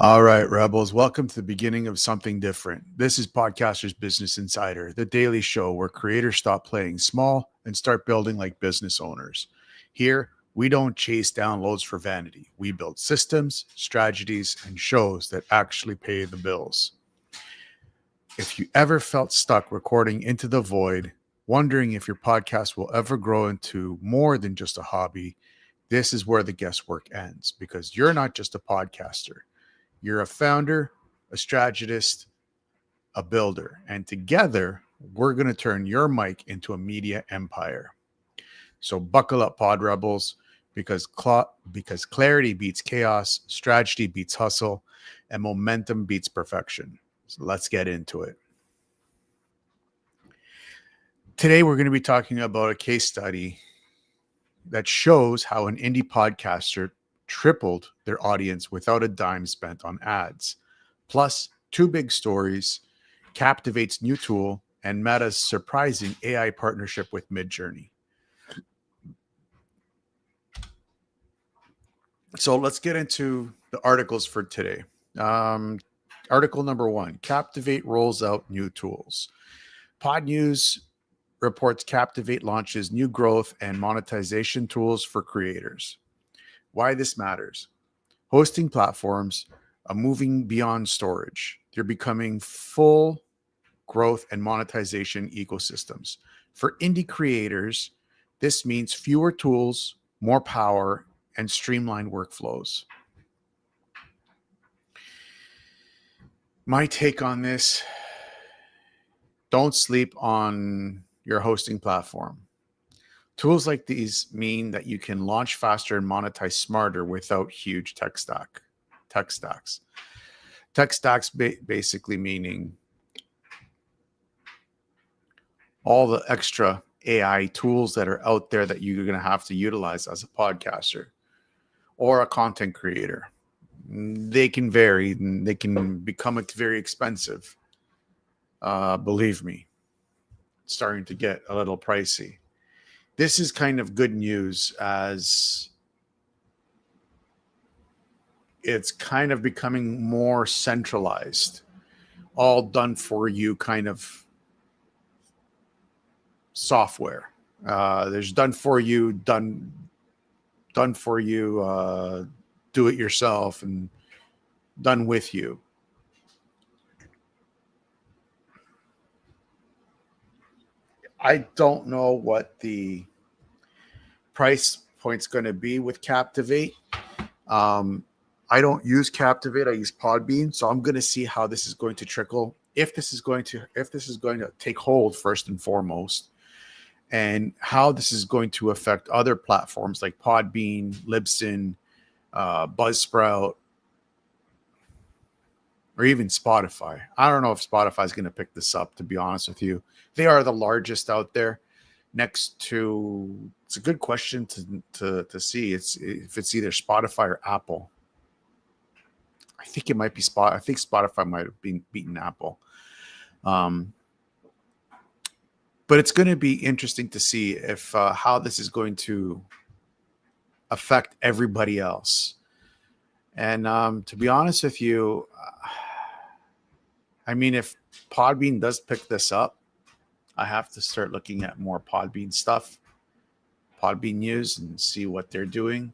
All right, Rebels, welcome to the beginning of something different. This is Podcaster's Business Insider, the daily show where creators stop playing small and start building like business owners. Here, we don't chase downloads for vanity. We build systems, strategies, and shows that actually pay the bills. If you ever felt stuck recording into the void, wondering if your podcast will ever grow into more than just a hobby, this is where the guesswork ends because you're not just a podcaster. You're a founder, a strategist, a builder, and together we're going to turn your mic into a media empire. So buckle up, Pod Rebels, because clarity beats chaos, strategy beats hustle, and momentum beats perfection. So let's get into it. Today we're going to be talking about a case study that shows how an indie podcaster tripled their audience without a dime spent on ads. Plus, two big stories, Captivate's new tool, and Meta's surprising AI partnership with Midjourney. So let's get into the articles for today. Article number 1, Captivate rolls out new tools. Pod News reports Captivate launches new growth and monetization tools for creators. Why this matters. Hosting platforms are moving beyond storage. They're becoming full growth and monetization ecosystems. For indie creators, this means fewer tools, more power, and streamlined workflows. My take on this, don't sleep on your hosting platform. Tools like these mean that you can launch faster and monetize smarter without huge tech stacks. Tech stacks basically meaning all the extra AI tools that are out there that you're going to have to utilize as a podcaster or a content creator. They can vary and they can become very expensive. Believe me, it's starting to get a little pricey. This is kind of good news as it's kind of becoming more centralized, all done for you kind of software. There's done for you, do it yourself, and done with you. I don't know what the price point's going to be with Captivate. I don't use Captivate. I use Podbean, so I'm going to see how this is going to trickle. If this is going to take hold first and foremost, and how this is going to affect other platforms like Podbean, Libsyn, Buzzsprout, or even Spotify. I don't know if Spotify is going to pick this up, to be honest with you. They are the largest out there. Next to, it's a good question to see. If it's either Spotify or Apple. I think it might be I think Spotify might have been beaten Apple. But it's going to be interesting to see if how this is going to affect everybody else. And to be honest with you, I mean, if Podbean does pick this up, I have to start looking at more Podbean stuff, Podbean news, and see what they're doing,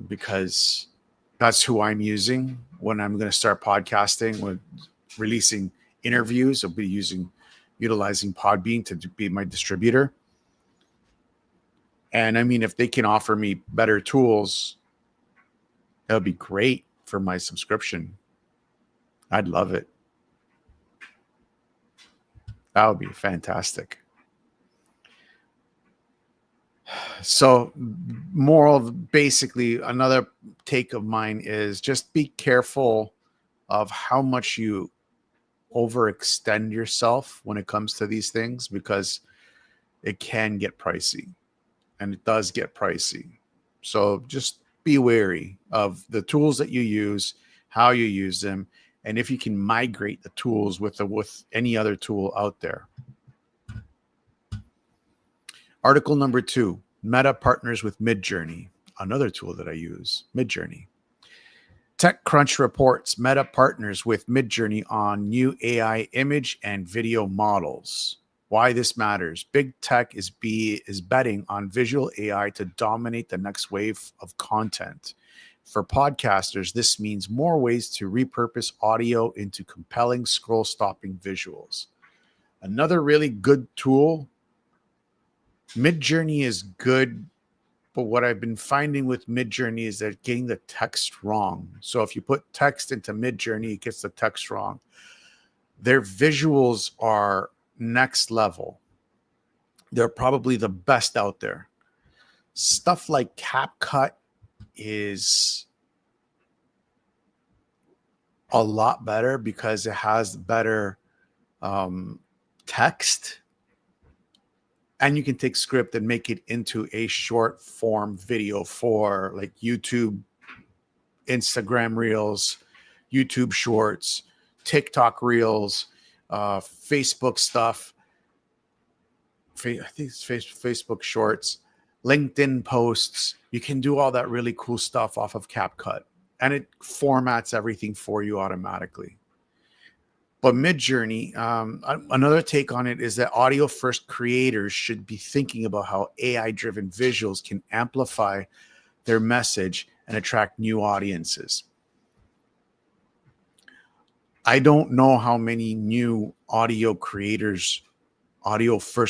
because that's who I'm using when I'm going to start podcasting. When releasing interviews, I'll be utilizing Podbean to be my distributor. And I mean, if they can offer me better tools, that would be great for my subscription. I'd love it. That would be fantastic. So, basically, another take of mine is just be careful of how much you overextend yourself when it comes to these things, because it can get pricey, and it does get pricey. So just be wary of the tools that you use, how you use them, and if you can migrate the tools with any other tool out there. Article number 2, Meta partners with Midjourney, another tool that I use, Midjourney. TechCrunch reports Meta partners with Midjourney on new AI image and video models. Why this matters. Big tech is betting on visual AI to dominate the next wave of content. For podcasters, this means more ways to repurpose audio into compelling scroll stopping visuals. Another really good tool, Midjourney is good, but what I've been finding with Midjourney is that getting the text wrong. So if you put text into Midjourney, it gets the text wrong. Their visuals are next level. They're probably the best out there. Stuff like CapCut is a lot better because it has better text, and you can take script and make it into a short form video for like YouTube, Instagram Reels, YouTube Shorts, TikTok Reels, Facebook stuff. I think it's Facebook Shorts, LinkedIn posts. You can do all that really cool stuff off of CapCut, and it formats everything for you automatically. But Midjourney, another take on it is that audio first creators should be thinking about how AI-driven visuals can amplify their message and attract new audiences. I don't know how many new audio first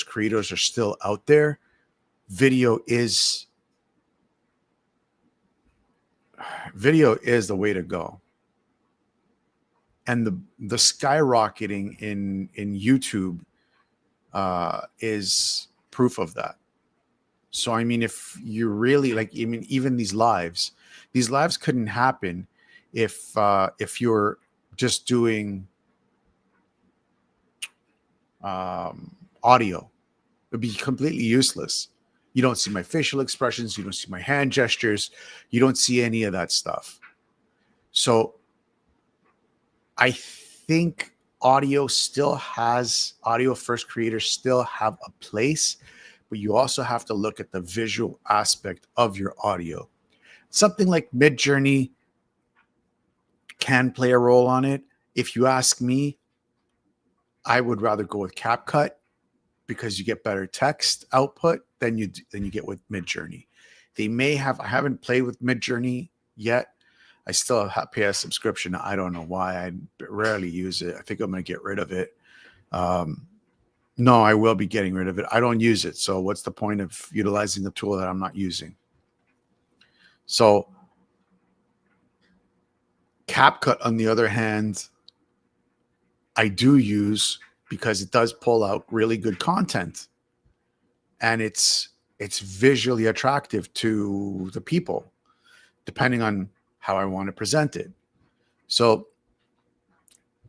creators are still out there. Video is the way to go. And the skyrocketing in YouTube is proof of that. So, I mean, if you really like, I mean, even these lives couldn't happen if you're just doing audio. It'd be completely useless. You don't see my facial expressions. You don't see my hand gestures. You don't see any of that stuff. So I think audio first creators still have a place, but you also have to look at the visual aspect of your audio. Something like Midjourney can play a role on it. If you ask me, I would rather go with CapCut because you get better text output than you get with Midjourney. I haven't played with Midjourney yet. I still pay a subscription. I don't know why. I rarely use it. I think I'm going to get rid of it. No, I will be getting rid of it. I don't use it. So what's the point of utilizing the tool that I'm not using? So CapCut, on the other hand, I do use because it does pull out really good content. And it's visually attractive to the people, depending on how I want to present it. So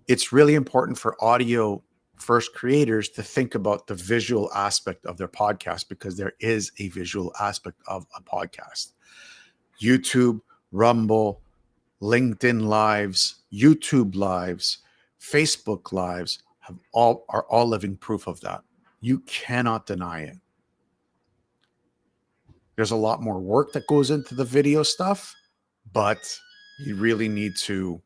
it's really important for audio first creators to think about the visual aspect of their podcast, because there is a visual aspect of a podcast. YouTube, Rumble, LinkedIn Lives, YouTube Lives, Facebook Lives are all living proof of that. You cannot deny it. There's a lot more work that goes into the video stuff, but you really need to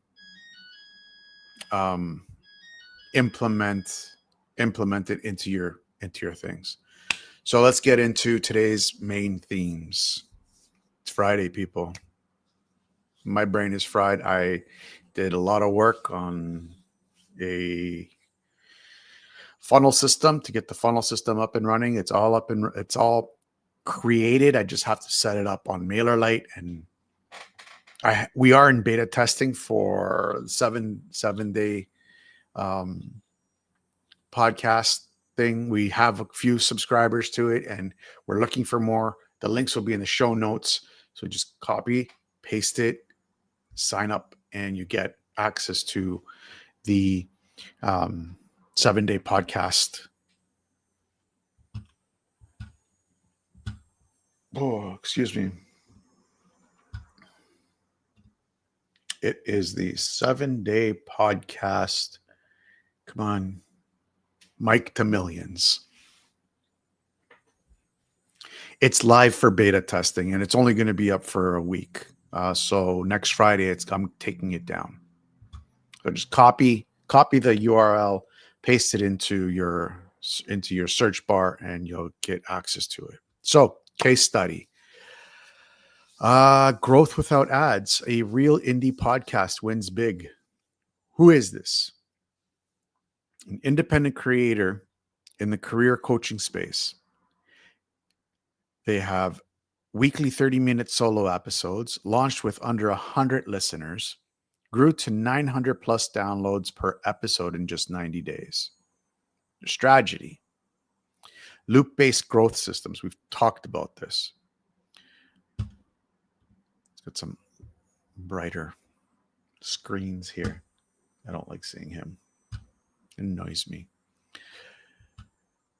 implement it into your things. So let's get into today's main themes. It's Friday, people. My brain is fried. I did a lot of work on a funnel system to get the funnel system up and running. It's all created. I just have to set it up on MailerLite, and we are in beta testing for 7-day podcast thing. We have a few subscribers to it, and we're looking for more. The links will be in the show notes. So just copy, paste it, sign up, and you get access to the 7-day podcast. Oh, excuse me. It is the 7-day podcast. Come on. Mike to Millions. It's live for beta testing, and it's only going to be up for a week. So next Friday, I'm taking it down. So just copy the URL, paste it into your search bar, and you'll get access to it. So case study. Growth without ads. A real indie podcast wins big. Who is this? An independent creator in the career coaching space. They have weekly 30-minute solo episodes, launched with under 100 listeners, grew to 900 plus downloads per episode in just 90 days. Strategy. Loop-based growth systems. We've talked about this. Let's get some brighter screens here. I don't like seeing him. It annoys me.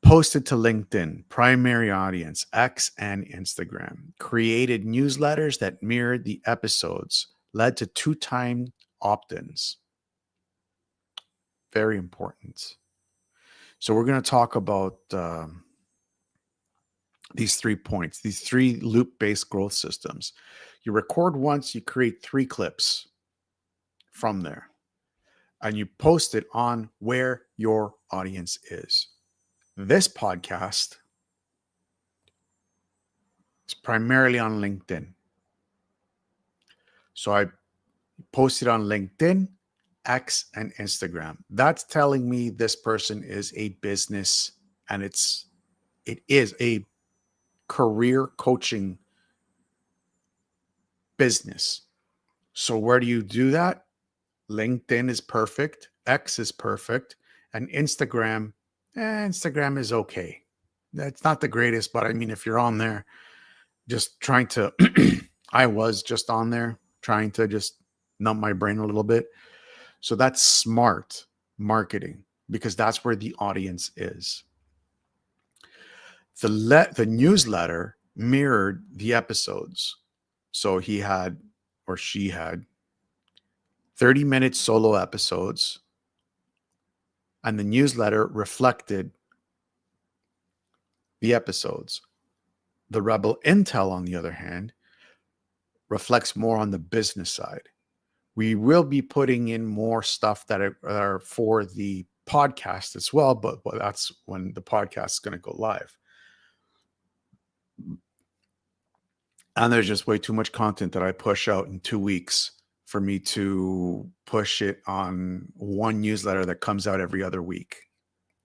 Posted to LinkedIn, primary audience, X, and Instagram. Created newsletters that mirrored the episodes, led to 2-time opt-ins. Very important. So we're going to talk about these 3 points, these 3 loop-based growth systems. You record once, you create 3 clips from there, and you post it on where your audience is. This podcast is primarily on LinkedIn. So I posted on LinkedIn, X, and Instagram. That's telling me this person is a business, and it is a career coaching business. So where do you do that? LinkedIn is perfect. X is perfect. And Instagram, Instagram is okay. That's not the greatest, but I mean, if you're on there just trying to, I was just on there trying to just numb my brain a little bit. So that's smart marketing because that's where the audience is. The newsletter mirrored the episodes. So he had, or she had, 30-minute solo episodes, and the newsletter reflected the episodes. The Rebel Intel, on the other hand, reflects more on the business side. We will be putting in more stuff that are for the podcast as well, but that's when the podcast is going to go live. And there's just way too much content that I push out in 2 weeks for me to push it on one newsletter that comes out every other week.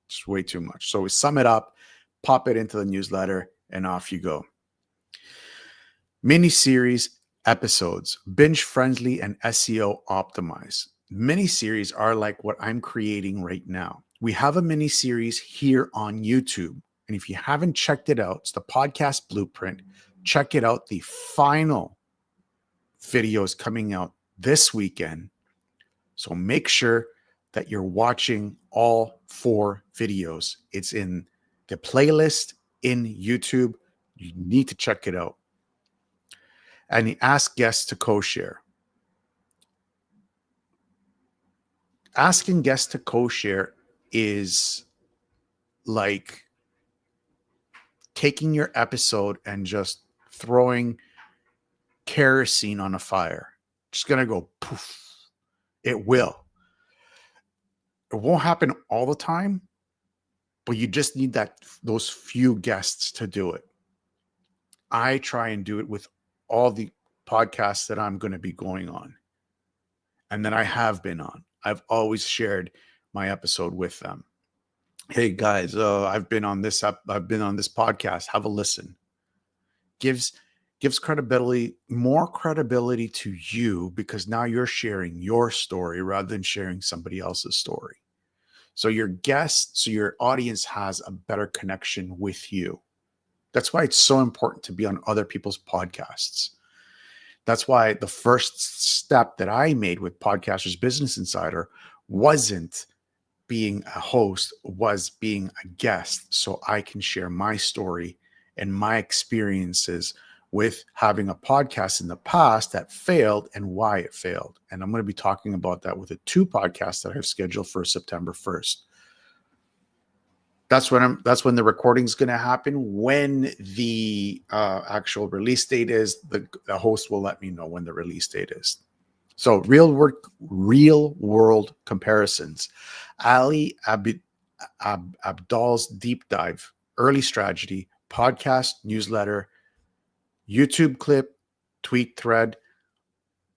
It's way too much. So we sum it up, pop it into the newsletter, and off you go. Mini-series episodes, binge-friendly and SEO optimized. Mini-series are like what I'm creating right now. We have a mini-series here on YouTube. And if you haven't checked it out, it's the Podcast Blueprint. Check it out. The final video is coming out this weekend. So make sure that you're watching all 4 videos. It's in the playlist in YouTube. You need to check it out. And he asked guests to co-share. Asking guests to co-share is like taking your episode and just throwing kerosene on a fire. Just going to go poof. It will. It won't happen all the time, but you just need those few guests to do it. I try and do it with all the podcasts that I'm going to be going on and that I have been on. I've always shared my episode with them. Hey guys, I've been on this podcast. Have a listen. Gives credibility, more credibility to you because now you're sharing your story rather than sharing somebody else's story. So your audience has a better connection with you. That's why it's so important to be on other people's podcasts. That's why the first step that I made with Podcasters Business Insider wasn't being a host, was being a guest so I can share my story and my experiences with having a podcast in the past that failed and why it failed. And I'm going to be talking about that with the 2 podcasts that I have scheduled for September 1st. That's when the recording's going to happen. When the actual release date is, the host will let me know when the release date is. So real world comparisons. Abdal's deep dive, early strategy, podcast, newsletter, YouTube clip, tweet thread,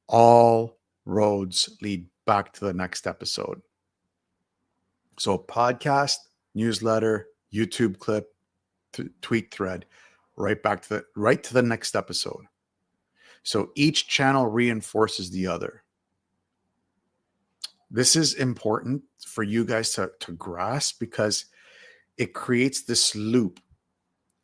all roads lead back to the next episode. So podcast, newsletter, YouTube clip, tweet thread, right to the next episode. So each channel reinforces the other. This is important for you guys to grasp, because it creates this loop.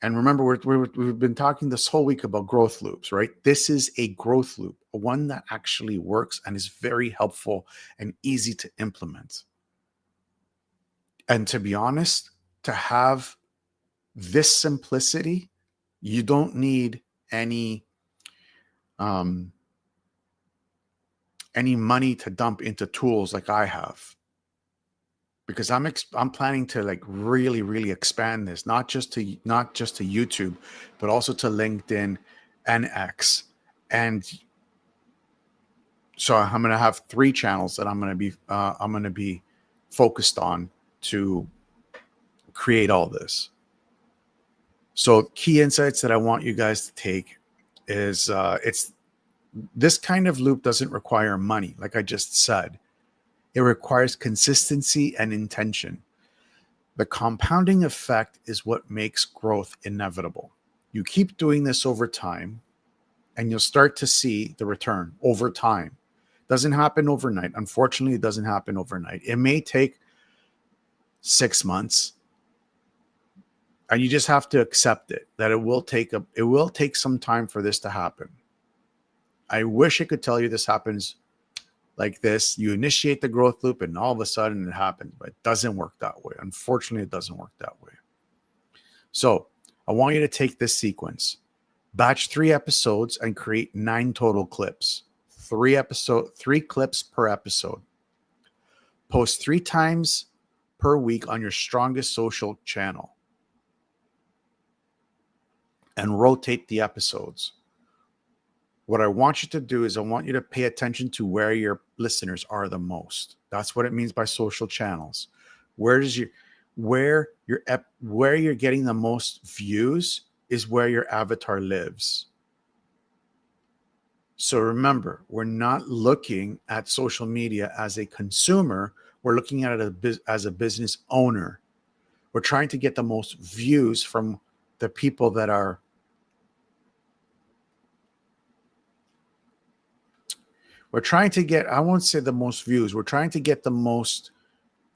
And remember, we've been talking this whole week about growth loops, right? This is a growth loop, one that actually works and is very helpful and easy to implement. And to be honest, to have this simplicity, you don't need any money to dump into tools like I have, because I'm planning to like really expand this, not just to YouTube, but also to LinkedIn and X. And so I'm going to have 3 channels that I'm going to be focused on to create all this. So key insights that I want you guys to take is it's this kind of loop doesn't require money, like I just said. It requires consistency and intention. The compounding effect is what makes growth inevitable. You keep doing this over time, and you'll start to see the return over time. Doesn't happen overnight. Unfortunately, it doesn't happen overnight. It may take 6 months, and you just have to accept it, that it will take some time for this to happen. I wish I could tell you this happens like this. You initiate the growth loop and all of a sudden it happens, but it doesn't work that way. Unfortunately, it doesn't work that way. So I want you to take this sequence, batch 3 episodes and create 9 total clips, 3 clips per episode. Post 3 times per week on your strongest social channel and rotate the episodes. What I want you to do is I want you to pay attention to where your listeners are the most. That's what it means by social channels. Where you're getting the most views is where your avatar lives. So remember, we're not looking at social media as a consumer. We're looking at it as a business owner. We're trying to get the most views from the people that are We're trying to get, I won't say the most views. We're trying to get the most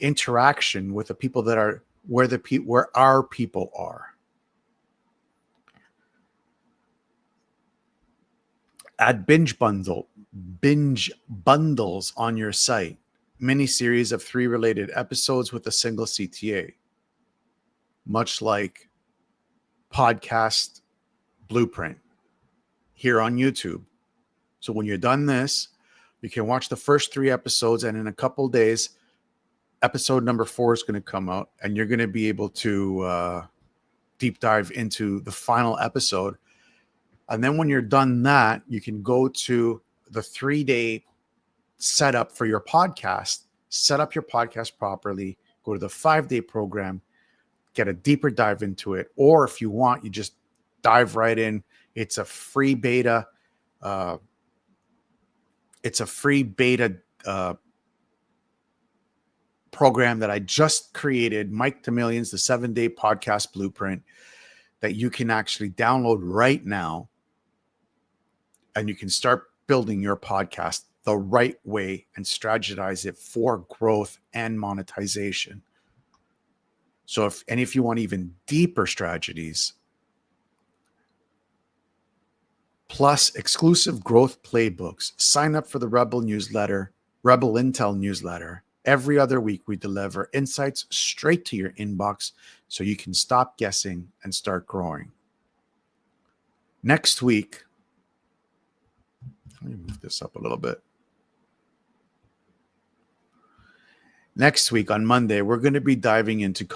interaction with the people that are where our people are. Add binge bundles on your site. Mini series of 3 related episodes with a single CTA. Much like podcast blueprint here on YouTube. So when you're done this, you can watch the first 3 episodes, and in a couple days, episode number 4 is going to come out, and you're going to be able to deep dive into the final episode. And then when you're done that, you can go to the 3-day setup for your podcast, set up your podcast properly, go to the 5-day program, get a deeper dive into it. Or if you want, you just dive right in. It's a free beta. Program that I just created, Mike to Millions, the 7-day podcast blueprint, that you can actually download right now, and you can start building your podcast the right way and strategize it for growth and monetization. So if you want even deeper strategies, plus exclusive growth playbooks, sign up for the Rebel Intel newsletter. Every other week, we deliver insights straight to your inbox so you can stop guessing and start growing. Next week, let me move this up a little bit. Next week on Monday, we're going to be diving into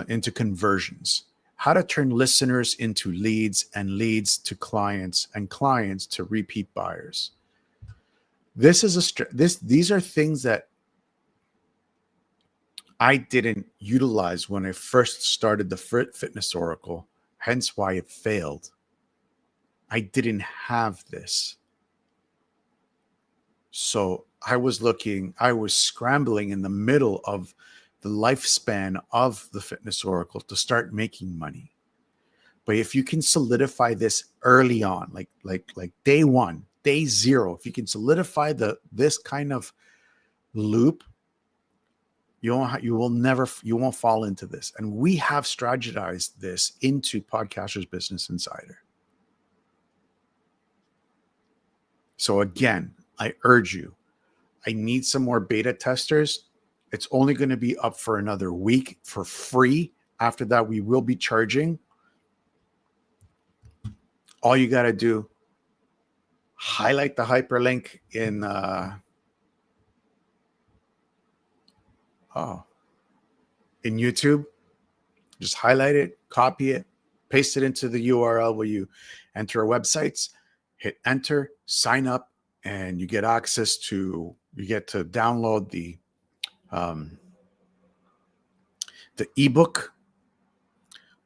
into conversions, how to turn listeners into leads and leads to clients and clients to repeat buyers. These are things that I didn't utilize when I first started the Fitness Oracle, hence why it failed. I didn't have this. So I was scrambling in the middle of the lifespan of the Fitness Oracle to start making money. But if you can solidify this early on, like day one, day zero, if you can solidify this kind of loop, you won't fall into this. And we have strategized this into Podcasters Business Insider. So again, I urge you, I need some more beta testers. It's only going to be up for another week for free. After that, we will be charging. All you got to do, highlight the hyperlink in in YouTube. Just highlight it, copy it, paste it into the URL where you enter our websites, hit enter, sign up, and you get to download the ebook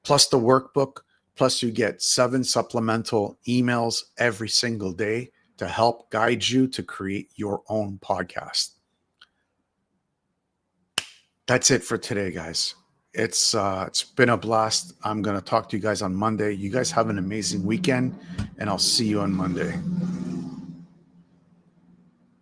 plus the workbook, plus you get 7 supplemental emails every single day to help guide you to create your own podcast. That's it for today, guys. It's been a blast. I'm going to talk to you guys on Monday. You guys have an amazing weekend, and I'll see you on Monday.